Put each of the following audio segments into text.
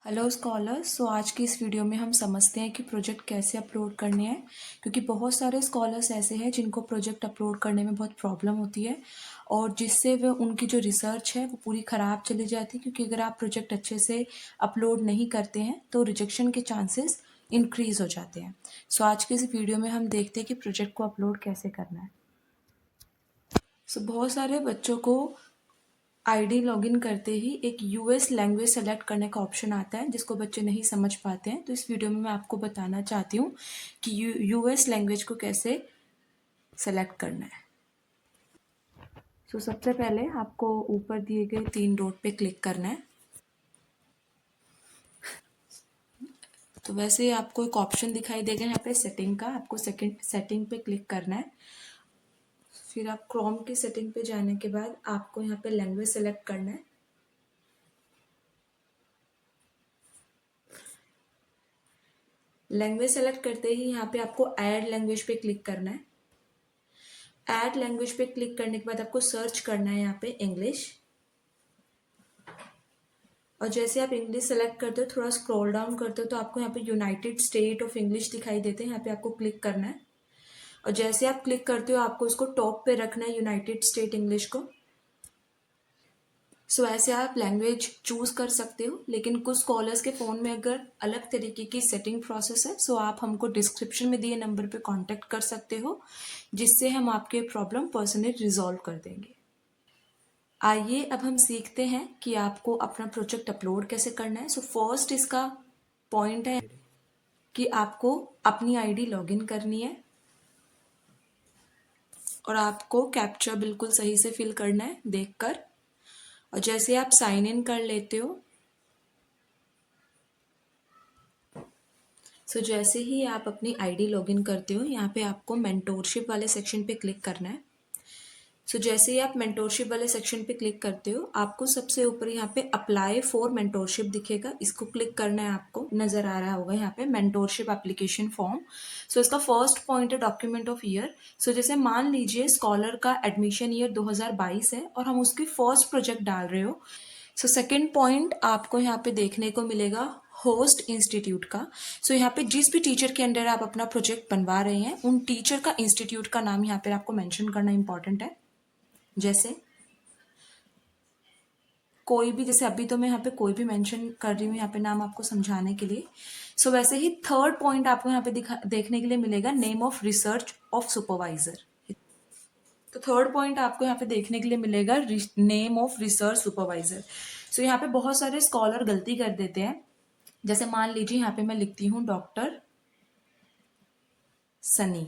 Hello scholars. आज की इस वीडियो में हम समझते हैं कि प्रोजेक्ट कैसे अपलोड करने हैं, क्योंकि बहुत सारे स्कॉलर्स ऐसे हैं जिनको प्रोजेक्ट अपलोड करने में बहुत प्रॉब्लम होती है और जिससे वे उनकी जो रिसर्च है वो पूरी ख़राब चली जाती है। क्योंकि अगर आप प्रोजेक्ट अच्छे से अपलोड नहीं करते हैं तो रिजेक्शन के चांसेस इंक्रीज़ हो जाते हैं। आज की इस वीडियो में हम देखते हैं कि प्रोजेक्ट को अपलोड कैसे करना है। बहुत सारे बच्चों को आईडी लॉगिन करते ही एक यूएस लैंग्वेज सेलेक्ट करने का ऑप्शन आता है, जिसको बच्चे नहीं समझ पाते हैं। तो इस वीडियो में मैं आपको बताना चाहती हूँ कि यूएस लैंग्वेज को कैसे सेलेक्ट करना है। सबसे पहले आपको ऊपर दिए गए 3 डॉट पे क्लिक करना है। तो वैसे ही आपको एक ऑप्शन दिखाई देगा यहाँ पे सेटिंग का, आपको सेटिंग पे क्लिक करना है। फिर आप क्रोम की सेटिंग पे जाने के बाद आपको यहाँ पे लैंग्वेज सेलेक्ट करना है। लैंग्वेज सेलेक्ट करते ही यहाँ पे आपको ऐड लैंग्वेज पे क्लिक करना है। ऐड लैंग्वेज पे क्लिक करने के बाद आपको सर्च करना है यहाँ पे इंग्लिश। और जैसे आप इंग्लिश सेलेक्ट करते हो, थोड़ा स्क्रॉल डाउन करते हो तो आपको यहाँ पे यूनाइटेड स्टेट ऑफ इंग्लिश दिखाई देते हैं। यहाँ पे आपको क्लिक करना है और जैसे आप क्लिक करते हो आपको इसको टॉप पे रखना है, यूनाइटेड स्टेट इंग्लिश को। ऐसे आप लैंग्वेज चूज कर सकते हो, लेकिन कुछ स्कॉलर्स के फ़ोन में अगर अलग तरीके की सेटिंग प्रोसेस है आप हमको डिस्क्रिप्शन में दिए नंबर पे कांटेक्ट कर सकते हो, जिससे हम आपके प्रॉब्लम पर्सनली रिजॉल्व कर देंगे। आइए अब हम सीखते हैं कि आपको अपना प्रोजेक्ट अपलोड कैसे करना है। फर्स्ट इसका पॉइंट है कि आपको अपनी आईडी लॉगिन करनी है और आपको कैप्चा बिल्कुल सही से फिल करना है देखकर। और जैसे आप साइन इन कर लेते हो, जैसे ही आप अपनी आईडी लॉगिन करते हो, यहाँ पे आपको मेंटोरशिप वाले सेक्शन पे क्लिक करना है। जैसे ही आप मेंटोरशिप वाले सेक्शन पे क्लिक करते हो, आपको सबसे ऊपर यहाँ पे अप्लाई फॉर मेंटोरशिप दिखेगा, इसको क्लिक करना है। आपको नजर आ रहा होगा यहाँ पे मेंटोरशिप एप्लीकेशन फॉर्म। इसका फर्स्ट पॉइंट है डॉक्यूमेंट ऑफ ईयर। जैसे मान लीजिए स्कॉलर का एडमिशन ईयर 2022 है और हम उसकी फर्स्ट प्रोजेक्ट डाल रहे हो। सेकेंड पॉइंट आपको यहाँ पे देखने को मिलेगा होस्ट इंस्टीट्यूट का। यहाँ पे जिस भी टीचर के अंडर आप अपना प्रोजेक्ट बनवा रहे हैं, उन टीचर का इंस्टीट्यूट का नाम यहाँ पे आपको मेंशन करना इंपॉर्टेंट है। जैसे कोई भी, जैसे अभी तो मैं यहाँ पे कोई भी मेंशन कर रही हूँ यहाँ पे नाम आपको समझाने के लिए। वैसे ही थर्ड पॉइंट आपको यहाँ पे देखने के लिए मिलेगा name of research of supervisor. तो थर्ड पॉइंट आपको यहाँ पे देखने के लिए मिलेगा नेम ऑफ रिसर्च सुपरवाइजर। यहाँ पे बहुत सारे स्कॉलर गलती कर देते हैं। जैसे मान लीजिए यहाँ पे मैं लिखती हूँ डॉक्टर सनी,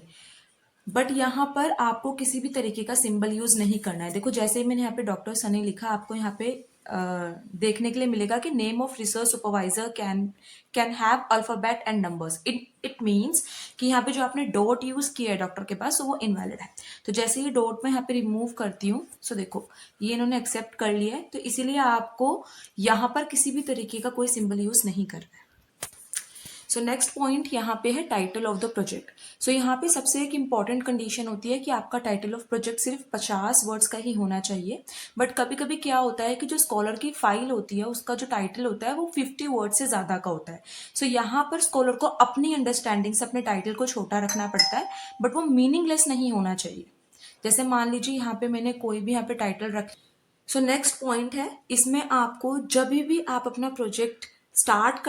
बट यहाँ पर आपको किसी भी तरीके का सिंबल यूज नहीं करना है। देखो जैसे ही मैंने यहाँ पे डॉक्टर सनी लिखा, आपको यहाँ पे देखने के लिए मिलेगा कि name of research supervisor can have alphabet and numbers. It means कि यहाँ पे जो आपने डॉट यूज किया है डॉक्टर के पास, वो इनवैलिड है। तो जैसे ही डॉट में यहाँ पे रिमूव करती हूँ, देखो ये इन्होंने एक्सेप्ट कर लिया है। तो इसीलिए आपको यहाँ पर किसी भी तरीके का कोई सिंबल यूज नहीं करना है। नेक्स्ट पॉइंट यहाँ पे है टाइटल ऑफ द प्रोजेक्ट। यहाँ पे सबसे एक इम्पॉर्टेंट कंडीशन होती है कि आपका टाइटल ऑफ प्रोजेक्ट सिर्फ 50 वर्ड्स का ही होना चाहिए। बट कभी कभी क्या होता है कि जो स्कॉलर की फाइल होती है उसका जो टाइटल होता है वो 50 वर्ड से ज़्यादा का होता है। यहाँ पर स्कॉलर को अपनी अंडरस्टैंडिंग से अपने टाइटल को छोटा रखना पड़ता है, बट वो मीनिंगलेस नहीं होना चाहिए। जैसे मान लीजिए यहाँ पे मैंने कोई भी यहाँ पे टाइटल रख। नेक्स्ट पॉइंट है, इसमें आपको जब भी आप अपना प्रोजेक्ट स्टार्ट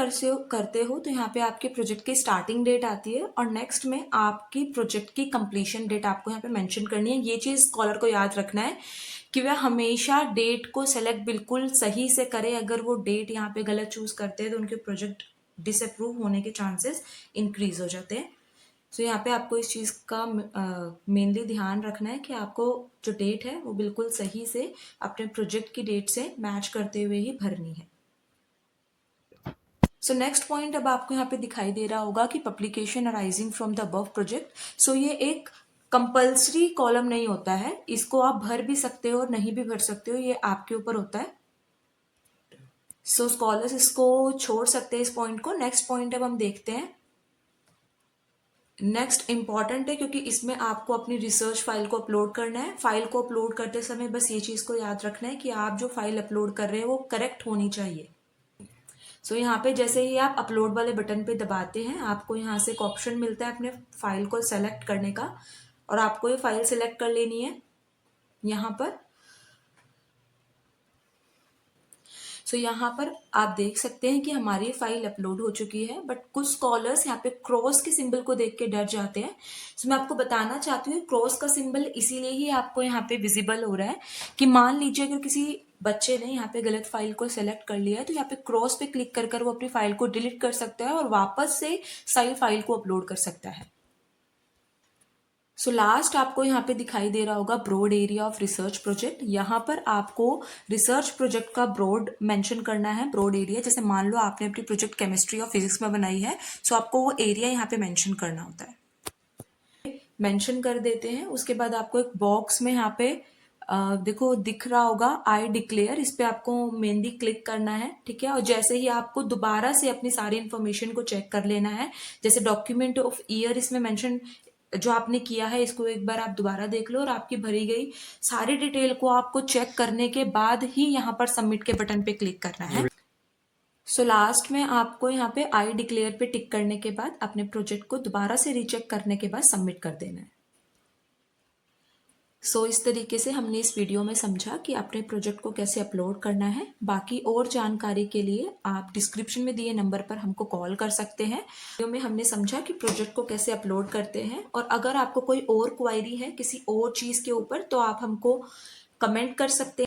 करते हो तो यहाँ पे आपके प्रोजेक्ट की स्टार्टिंग डेट आती है और नेक्स्ट में आपकी प्रोजेक्ट की कंप्लीशन डेट आपको यहाँ पे मेंशन करनी है। ये चीज़ स्कॉलर को याद रखना है कि वह हमेशा डेट को सेलेक्ट बिल्कुल सही से करे। अगर वो डेट यहाँ पे गलत चूज करते हैं तो उनके प्रोजेक्ट डिसअप्रूव होने के चांसेस इंक्रीज हो जाते हैं। यहाँ पे आपको इस चीज़ का मेनली ध्यान रखना है कि आपको जो डेट है वो बिल्कुल सही से अपने प्रोजेक्ट की डेट से मैच करते हुए ही भरनी है। नेक्स्ट पॉइंट अब आपको यहाँ पे दिखाई दे रहा होगा कि publication arising from the above project. ये एक कंपल्सरी कॉलम नहीं होता है, इसको आप भर भी सकते हो और नहीं भी भर सकते हो, ये आपके ऊपर होता है। स्कॉलर्स इसको छोड़ सकते हैं इस पॉइंट को। नेक्स्ट पॉइंट अब हम देखते हैं। नेक्स्ट इंपॉर्टेंट है क्योंकि इसमें आपको अपनी रिसर्च फाइल को अपलोड करना है। फाइल को अपलोड करते समय बस ये चीज़ को याद रखना है कि आप जो फाइल अपलोड कर रहे हैं वो करेक्ट होनी चाहिए। सो यहाँ पे जैसे ही आप अपलोड वाले बटन पे दबाते हैं, आपको यहाँ से एक ऑप्शन मिलता है अपने फाइल को सेलेक्ट करने का, और आपको ये फाइल सेलेक्ट कर लेनी है यहाँ पर। सो यहाँ पर आप देख सकते हैं कि हमारी फाइल अपलोड हो चुकी है, बट कुछ स्कॉलर्स यहाँ पे क्रॉस के सिंबल को देख के डर जाते हैं। सो मैं आपको बताना चाहती हूँ क्रॉस का सिंबल इसीलिए ही आपको यहाँ पे विजिबल हो रहा है कि मान लीजिए अगर किसी बच्चे ने यहाँ पे गलत फाइल को सेलेक्ट कर लिया है, तो यहाँ पे क्रॉस पे क्लिक कर वो अपनी फाइल को डिलीट कर सकता है और वापस से सही फाइल को अपलोड कर सकता है। सो लास्ट आपको यहाँ पे दिखाई दे रहा होगा broad area of research project. यहाँ पर आपको रिसर्च प्रोजेक्ट का ब्रॉड मेंशन करना है, ब्रॉड एरिया। जैसे मान लो आपने अपनी प्रोजेक्ट केमिस्ट्री और फिजिक्स में बनाई है, सो आपको वो एरिया यहाँ पे मेंशन करना होता है। मेंशन कर देते हैं। उसके बाद आपको एक बॉक्स में यहाँ पे देखो दिख रहा होगा आई डिक्लेयर, इस पे आपको मेनली क्लिक करना है, ठीक है। और जैसे ही आपको दोबारा से अपनी सारी इन्फॉर्मेशन को चेक कर लेना है, जैसे डॉक्यूमेंट ऑफ ईयर इसमें मेंशन जो आपने किया है, इसको एक बार आप दोबारा देख लो और आपकी भरी गई सारी डिटेल को आपको चेक करने के बाद ही यहाँ पर सबमिट के बटन पे क्लिक करना है। सो लास्ट में आपको यहाँ पे आई डिक्लेयर पे टिक करने के बाद अपने प्रोजेक्ट को दोबारा से रीचेक करने के बाद सबमिट कर देना है। सो इस तरीके से हमने इस वीडियो में समझा कि अपने प्रोजेक्ट को कैसे अपलोड करना है। बाकी और जानकारी के लिए आप डिस्क्रिप्शन में दिए नंबर पर हमको कॉल कर सकते हैं। वीडियो में हमने समझा कि प्रोजेक्ट को कैसे अपलोड करते हैं, और अगर आपको कोई और क्वायरी है किसी और चीज़ के ऊपर तो आप हमको कमेंट कर सकते हैं।